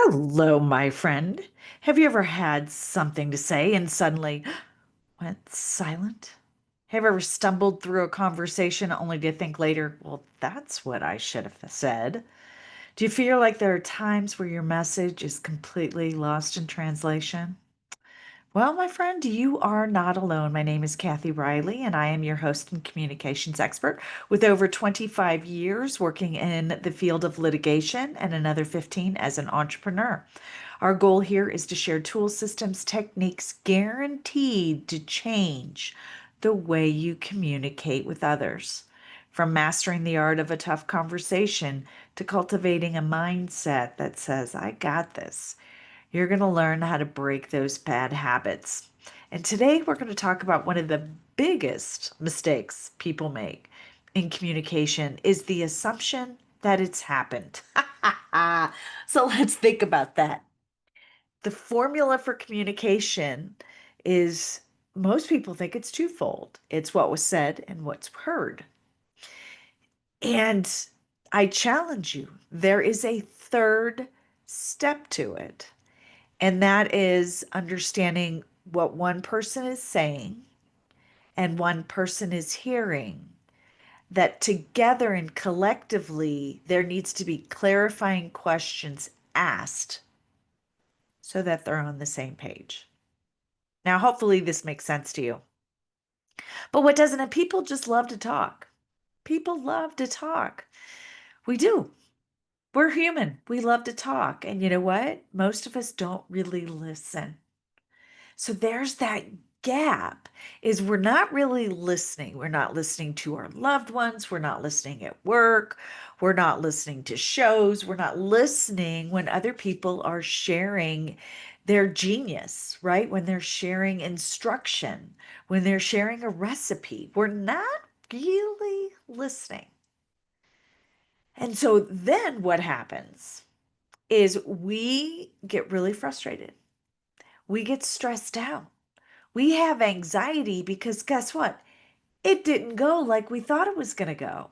Hello, my friend. Have you ever had something to say and suddenly went silent? Have you ever stumbled through a conversation only to think later, well, that's what I should have said? Do you feel like there are times where your message is completely lost in translation? Well, my friend, you are not alone. My name is Kathy Riley, and I am your host and communications expert with over 25 years working in the field of litigation and another 15 as an entrepreneur. Our goal here is to share tool systems, techniques guaranteed to change the way you communicate with others. From mastering the art of a tough conversation to cultivating a mindset that says, I got this. You're going to learn how to break those bad habits. And today we're going to talk about one of the biggest mistakes people make in communication is the assumption that it's happened. So let's think about that. The formula for communication is most people think it's twofold. It's what was said and what's heard. And I challenge you, there is a third step to it. And that is understanding what one person is saying and one person is hearing. That together and collectively, there needs to be clarifying questions asked so that they're on the same page. Now, hopefully, this makes sense to you. But what doesn't it? People just love to talk. People love to talk. We do. We're human. We love to talk. And you know what? Most of us don't really listen. So there's that gap is we're not really listening. We're not listening to our loved ones. We're not listening at work. We're not listening to shows. We're not listening when other people are sharing their genius, right? When they're sharing instruction, when they're sharing a recipe. We're not really listening. And so then what happens is we get really frustrated. We get stressed out. We have anxiety because guess what? It didn't go like we thought it was going to go.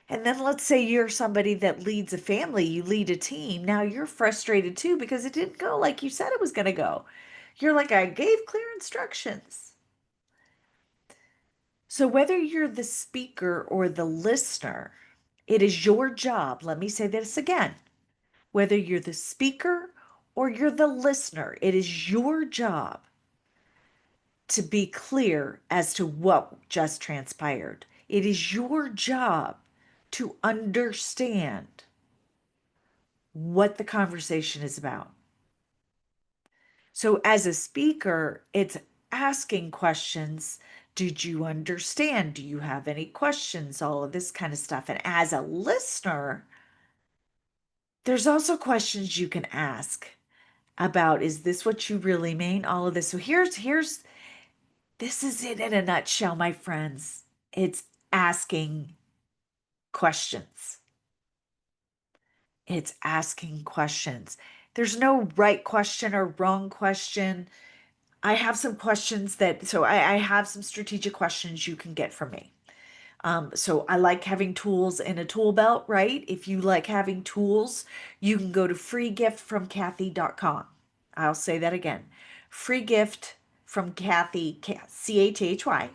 And then let's say you're somebody that leads a family, you lead a team. Now you're frustrated too because it didn't go like you said it was going to go. You're like, I gave clear instructions. So whether you're the speaker or the listener, it is your job. Let me say this again. Whether you're the speaker or you're the listener, it is your job to be clear as to what just transpired. It is your job to understand what the conversation is about. So, as a speaker, it's asking questions. Did you understand? Do you have any questions? All of this kind of stuff. And as a listener, there's also questions you can ask about, is this what you really mean? All of this. So this is it in a nutshell, my friends. It's asking questions. It's asking questions. There's no right question or wrong question. I have some questions I have some strategic questions you can get from me. So I like having tools in a tool belt, right? If you like having tools, you can go to freegiftfromkathy.com. I'll say that again. Free gift from Kathy, CATHY.com,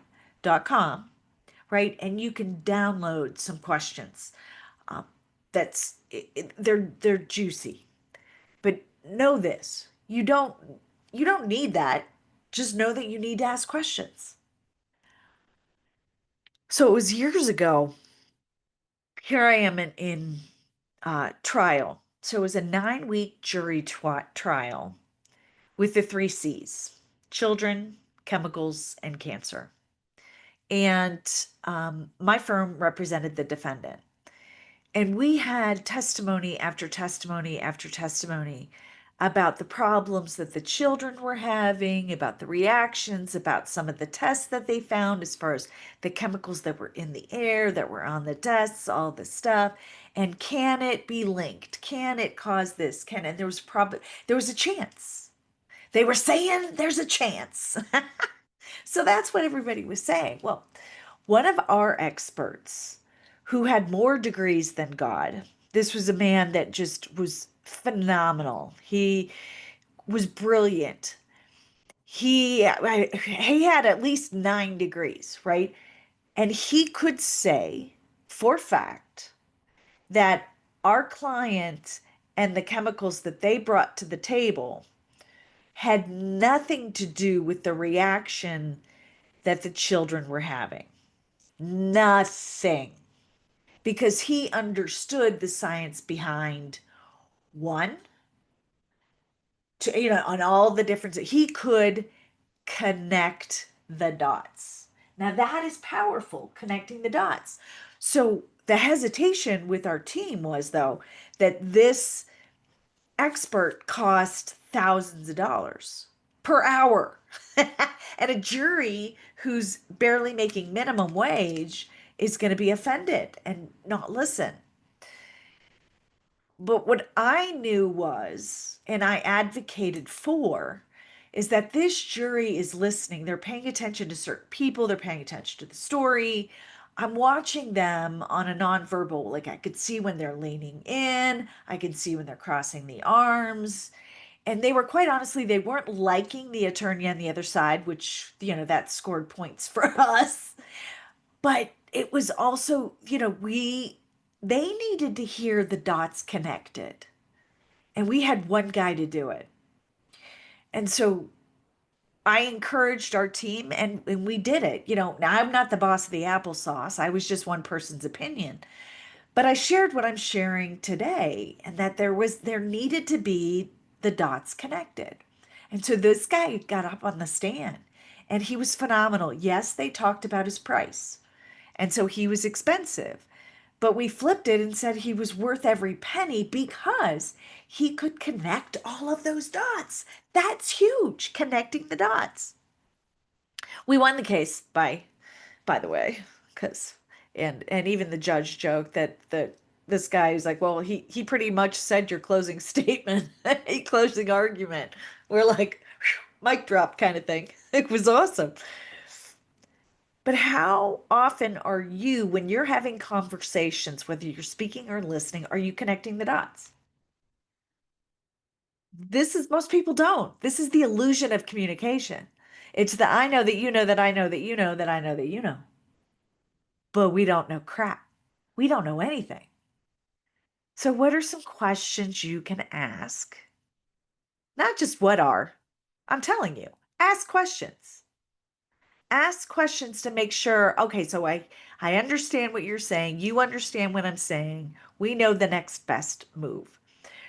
right? And you can download some questions. Um, they're juicy, but know this: you don't need that. Just know that you need to ask questions. So it was years ago. Here I am in trial. So it was a 9-week jury trial with the three C's: children, chemicals, and cancer. And my firm represented the defendant. And we had testimony after testimony after testimony about the problems that the children were having, about the reactions, about some of the tests that they found as far as the chemicals that were in the air, that were on the desks, all this stuff. And can it be linked? Can it cause this? And there was a chance. They were saying there's a chance. So that's what everybody was saying. Well, one of our experts who had more degrees than God, this was a man that just was Phenomenal. He was brilliant. He had at least 9 degrees, right? And he could say for fact that our client and the chemicals that they brought to the table had nothing to do with the reaction that the children were having. Nothing. Because he understood the science behind one, to, on all the differences. He could connect the dots. Now that is powerful, connecting the dots. So the hesitation with our team was, though, that this expert cost thousands of dollars per hour. And a jury who's barely making minimum wage is going to be offended and not listen. But what I knew was, and I advocated for, is that this jury is listening. They're paying attention to certain people, they're paying attention to the story. I'm watching them on a nonverbal, like I could see when they're leaning in, I could see when they're crossing the arms. And they were, quite honestly, they weren't liking the attorney on the other side, which, that scored points for us. But it was also, they needed to hear the dots connected. And we had one guy to do it. And so I encouraged our team, and we did it. Now I'm not the boss of the applesauce. I was just one person's opinion. But I shared what I'm sharing today, and that there needed to be the dots connected. And so this guy got up on the stand and he was phenomenal. Yes, they talked about his price. And so he was expensive. But we flipped it and said he was worth every penny because he could connect all of those dots. That's huge, connecting the dots. We won the case by the way, because and even the judge joked that this guy was like, well, he pretty much said your closing statement, a closing argument. We're like, mic drop kind of thing. It was awesome. But how often are you, when you're having conversations, whether you're speaking or listening, are you connecting the dots? Most people don't. This is the illusion of communication. It's the I know that you know that I know that you know that I know that you know. But we don't know crap. We don't know anything. So, what are some questions you can ask? Not just what are, I'm telling you, ask questions. Ask questions to make sure, okay, so I understand what you're saying. You understand what I'm saying. We know the next best move.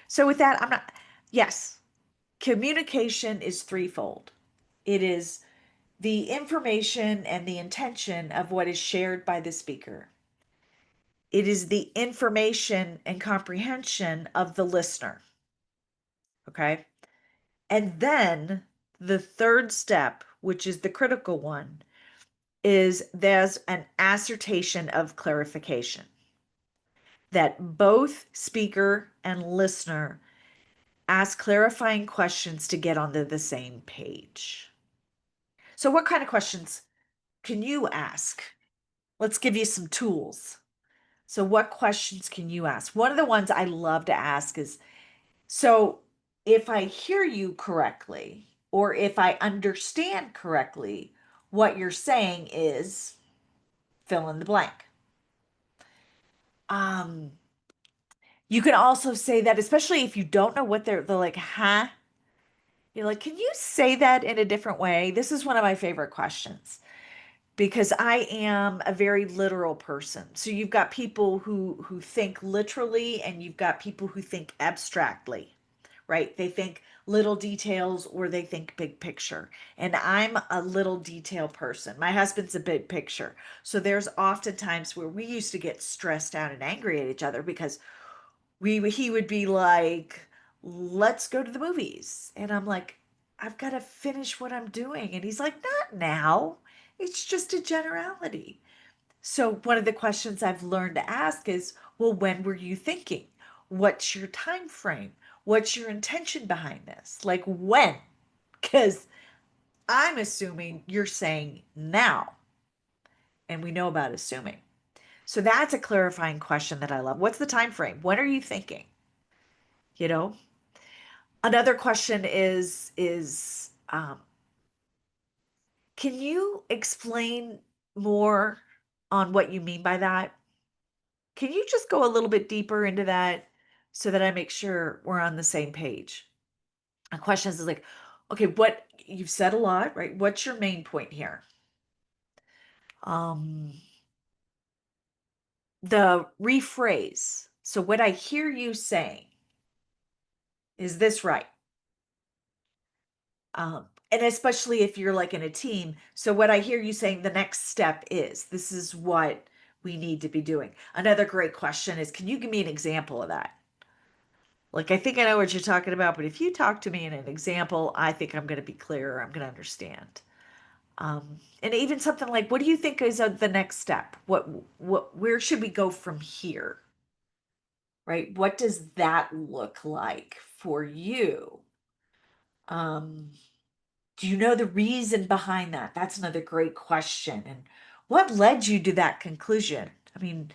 So, with that, yes, communication is threefold. It is the information and the intention of what is shared by the speaker. It is the information and comprehension of the listener. Okay. And then the third step, which is the critical one, is there's an assertion of clarification that both speaker and listener ask clarifying questions to get onto the same page. So, what kind of questions can you ask? Let's give you some tools. So, what questions can you ask? One of the ones I love to ask is, so if I hear you correctly, or if I understand correctly, what you're saying is fill in the blank. Um, you can also say that, especially if you don't know what they're like, huh? You're like, can you say that in a different way? This is one of my favorite questions because I am a very literal person. So you've got people who think literally, and you've got people who think abstractly, right? They think little details or they think big picture. And I'm a little detail person. My husband's a big picture. So there's often times where we used to get stressed out and angry at each other because he would be like, let's go to the movies. And I'm like, I've got to finish what I'm doing. And he's like, not now. It's just a generality. So one of the questions I've learned to ask is, well, when were you thinking? What's your time frame? What's your intention behind this? Like when? Because I'm assuming you're saying now, and we know about assuming. So that's a clarifying question that I love. What's the time frame? When are you thinking? you know. Another question is can you explain more on what you mean by that? Can you just go a little bit deeper into that so that I make sure we're on the same page? A question is like, okay, what you've said a lot, right? What's your main point here? Um, the rephrase. So what I hear you saying, is this right? And especially if you're like in a team. So what I hear you saying, the next step is this is what we need to be doing. Another great question is, can you give me an example of that? Like, I think I know what you're talking about, but if you talk to me in an example, I think I'm going to be clearer. I'm going to understand. And even something like, what do you think is the next step? Where should we go from here? Right? What does that look like for you? Um, do you know the reason behind that? That's another great question. And what led you to that conclusion? I mean,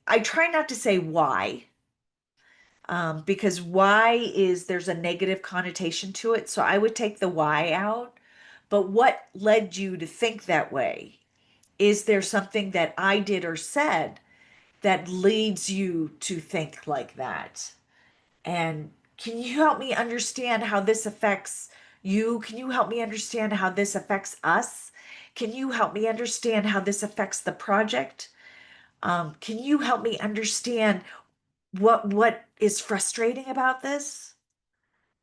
I try not to say why, because why is there's a negative connotation to it. So I would take the why out. But what led you to think that way? Is there something that I did or said that leads you to think like that? And can you help me understand how this affects you? Can you help me understand how this affects us? Can you help me understand how this affects the project? Can you help me understand what is frustrating about this?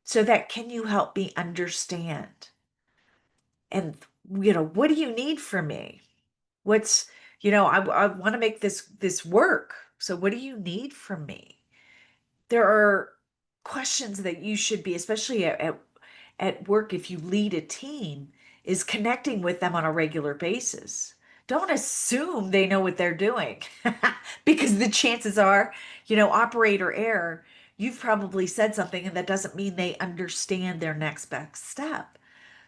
So that can you help me understand? And what do you need from me? What's I want to make this work. So what do you need from me? There are questions that you should be, especially at work, if you lead a team, is connecting with them on a regular basis. Don't assume they know what they're doing because the chances are, operator error, you've probably said something and that doesn't mean they understand their next best step.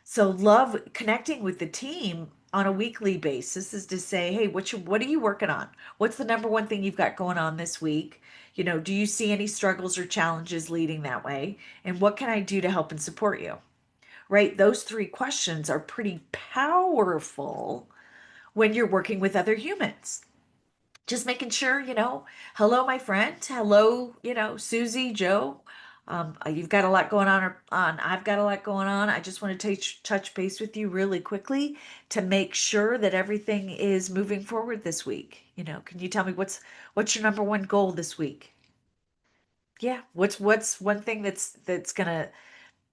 So love connecting with the team on a weekly basis is to say, hey, what are you working on? What's the number one thing you've got going on this week? Do you see any struggles or challenges leading that way? And what can I do to help and support you? Right? Those three questions are pretty powerful when you're working with other humans. Just making sure, hello, my friend. Hello, Susie, Joe. You've got a lot going on. I've got a lot going on. I just want to touch base with you really quickly to make sure that everything is moving forward this week. Can you tell me what's your number one goal this week? Yeah, what's one thing that's gonna,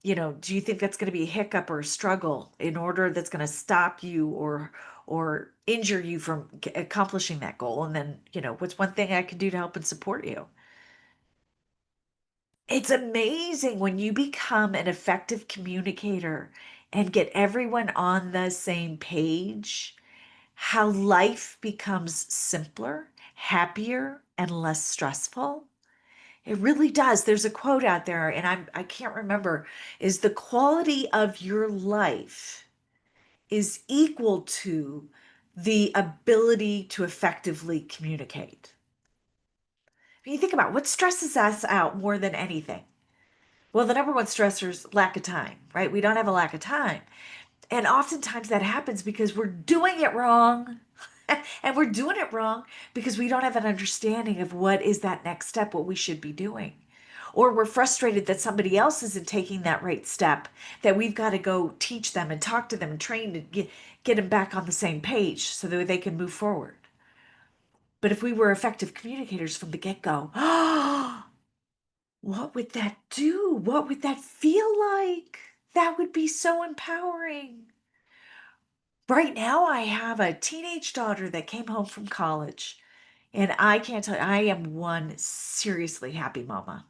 do you think that's gonna be a hiccup or a struggle in order that's gonna stop you or injure you from accomplishing that goal? And then, what's one thing I can do to help and support you? It's amazing when you become an effective communicator and get everyone on the same page, how life becomes simpler, happier, and less stressful. It really does. There's a quote out there, and I can't remember, is the quality of your life is equal to the ability to effectively communicate. When you think about what stresses us out more than anything, well, the number one stressor is lack of time, right? We don't have a lack of time. And oftentimes that happens because we're doing it wrong. And we're doing it wrong because we don't have an understanding of what is that next step, what we should be doing. Or we're frustrated that somebody else isn't taking that right step, that we've got to go teach them and talk to them and train to get them back on the same page so that they can move forward. But if we were effective communicators from the get-go, what would that do? What would that feel like? That would be so empowering. Right now, I have a teenage daughter that came home from college, and I can't tell you, I am one seriously happy mama.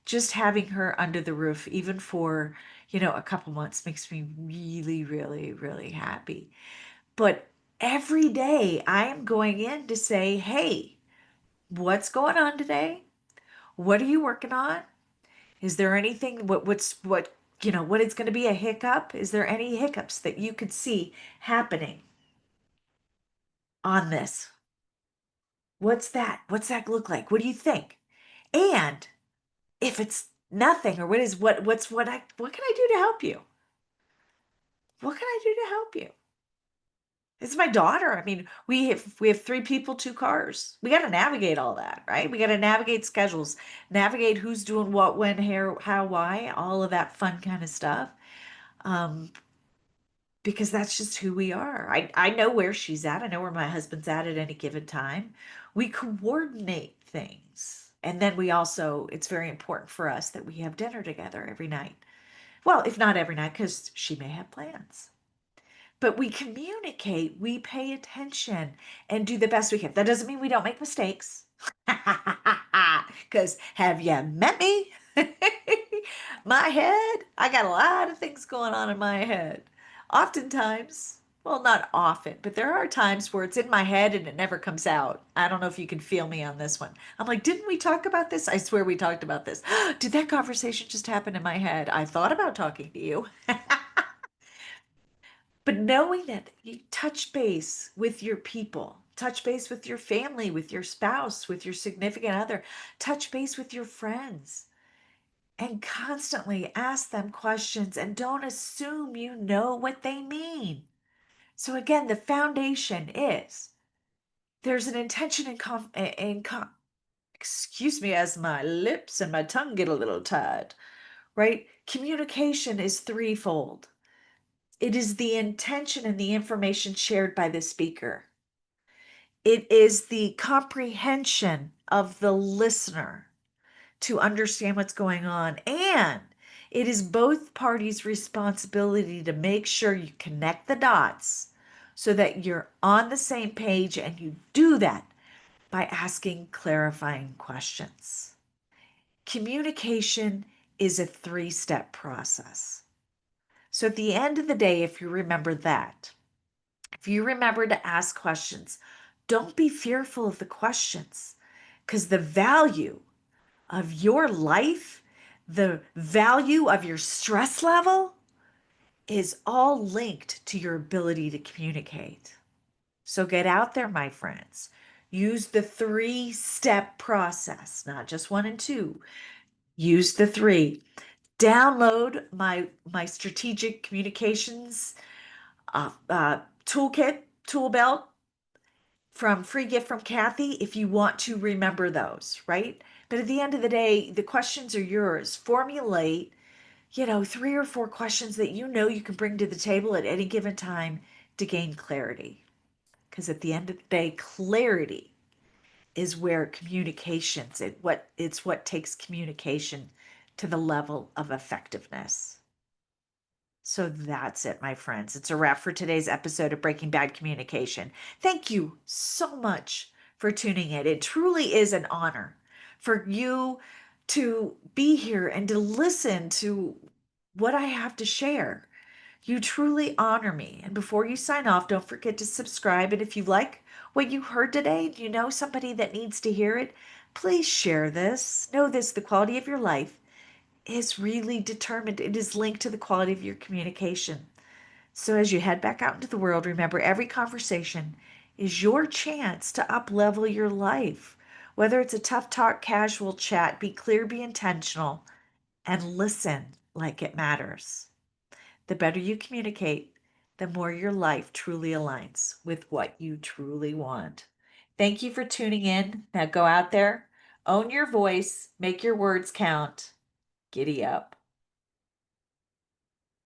Just having her under the roof, even for, a couple months, makes me really, really, really happy. But every day I am going in to say, hey, what's going on today? What are you working on? Is there anything what it's going to be a hiccup? Is there any hiccups that you could see happening on this? What's that? What's that look like? What do you think? And if it's nothing, or what can I do to help you? What can I do to help you? It's my daughter. I mean, we have three people, two cars. We got to navigate all that, right? We got to navigate schedules, navigate who's doing what, when, how, why, all of that fun kind of stuff. Um, because that's just who we are. I know where she's at. I know where my husband's at any given time. We coordinate things. And then we also, it's very important for us that we have dinner together every night. Well, if not every night, because she may have plans. But we communicate, we pay attention, and do the best we can. That doesn't mean we don't make mistakes. Because have you met me? My head, I got a lot of things going on in my head. Oftentimes, well, not often, but there are times where it's in my head and it never comes out. I don't know if you can feel me on this one. I'm like, didn't we talk about this? I swear we talked about this. Did that conversation just happen in my head? I thought about talking to you. But knowing that you touch base with your people, touch base with your family, with your spouse, with your significant other, touch base with your friends, and constantly ask them questions and don't assume you know what they mean. So, again, the foundation is there's an intention excuse me, as my lips and my tongue get a little tired, right? Communication is threefold. It is the intention and the information shared by the speaker. It is the comprehension of the listener to understand what's going on. And it is both parties' responsibility to make sure you connect the dots so that you're on the same page. And you do that by asking clarifying questions. Communication is a three-step process. So at the end of the day, if you remember that, if you remember to ask questions, don't be fearful of the questions, because the value of your life, the value of your stress level is all linked to your ability to communicate. So get out there, my friends. Use the three-step process, not just one and two. Use the three. Download my strategic communications tool belt from Free Gift from Kathy if you want to remember those, right? But at the end of the day, the questions are yours. Formulate, three or four questions that you can bring to the table at any given time to gain clarity. Because at the end of the day, clarity is where it's what takes communication to the level of effectiveness. So that's it, my friends. It's a wrap for today's episode of Breaking Bad Communication. Thank you so much for tuning in. It truly is an honor for you to be here and to listen to what I have to share. You truly honor me. And before you sign off, don't forget to subscribe. And if you like what you heard today, and you know somebody that needs to hear it, please share this. Know this: the quality of your life is really determined. It is linked to the quality of your communication. So as you head back out into the world, remember every conversation is your chance to up level your life. Whether it's a tough talk, casual chat, be clear, be intentional, and listen like it matters. The better you communicate, the more your life truly aligns with what you truly want. Thank you for tuning in. Now go out there, own your voice, make your words count. Giddy up.